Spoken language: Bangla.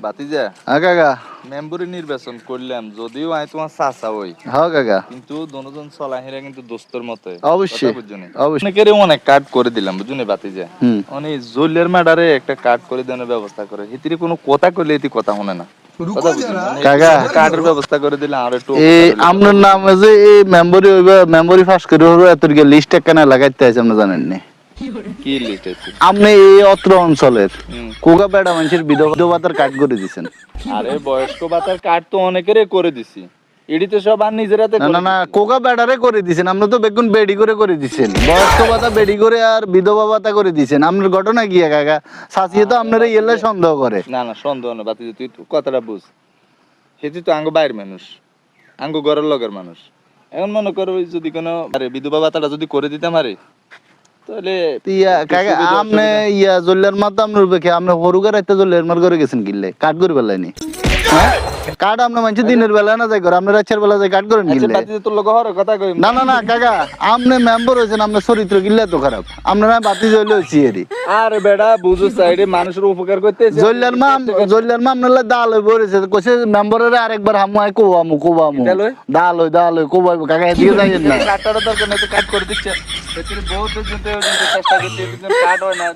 বাতিজা কাকা মেম্বরি নির্বাচন করলাম যদিও আমি তোমার চাচা হই হ্যাঁ কাকা কিন্তু দোনোজন চলাহিরা কিন্তু দোস্তর মতো অবশ্যই অবশ্যই অনেকেরই অনেক কার্ড করে দিলাম বুঝুনি বাতিজা হুম অনেক জলিয়ার ম্যাডারে একটা কার্ড করে দেওয়ার ব্যবস্থা করে হিতিরে কোনো কথা কইলে এটি কথা শুনে না কথা বুঝুনি কাকা কার্ডের ব্যবস্থা করে দিলে আর একটু এই আপনার নামে যে এই মেম্বরি হইবা মেম্বরি পাস করে হইবা এত লিস্ট একখানা লাগাইতে আছে আপনি জানেন না কি লিস্ট আছে আপনি এই অত্র অঞ্চলের কোকা বেড়া মানুষের বিধবাতার কার্ড করে দিছেন আরে বয়স্ক ভাতার কার্ড তো অনেকেরই করে দিছি এডি তো সব আর নিজের হাতে না না না কোকা বেড়ারে করে দিছেন আপনি তো বেগুন বেডি করে দিছেন বয়স্ক ভাতা বেডি করে আর বিধবা ভাতা করে দিছেন আপনার ঘটনা কি কাকা সাথিয়ে তো আপনার এলে সন্দেহ করে না না সন্দেহ না বাতি তুই কথাটা বুঝ হেতু তো আঙ্গ বাইরের মানুষ আঙ্গ ঘরের লগের মানুষ এখন মনে করো যদি কোনো আরে বিধবা ভাতাটা যদি করে দিতাম আরে তাহলে ইয়া কাকা আপনি ইয়া জল্লার মাত আপনার উপরে আপনি হরুগার একটা জল্লার মার করে গেছেন কিনলে কাট করে বেলায়নি হ্যাঁ কাট আপনি মানুষ দিনের বেলা না যাই করে আপনি রাতের বেলা যাই কাট করেন কিনলে বাতি তোর লগে হরে কথা কই না না না কাকা আপনি মেম্বার হইছেন আপনার চরিত্র কিনলে তো খারাপ আপনি না বাতি জইলে হইছি এরি আরে বেটা বুঝো সাইডে মানুষের উপকার করতেছে জল্লার মা আপনার দাল হই বলেছে কইছে মেম্বারের আরেকবার হামুয়াই কোবামু দাল হই কোবাইব কাকা এদিকে যাইেন না কাটার দরকার নাই তো কাট করে দিচ্ছে এতে বহুত চেষ্টা করতে কাট হয় না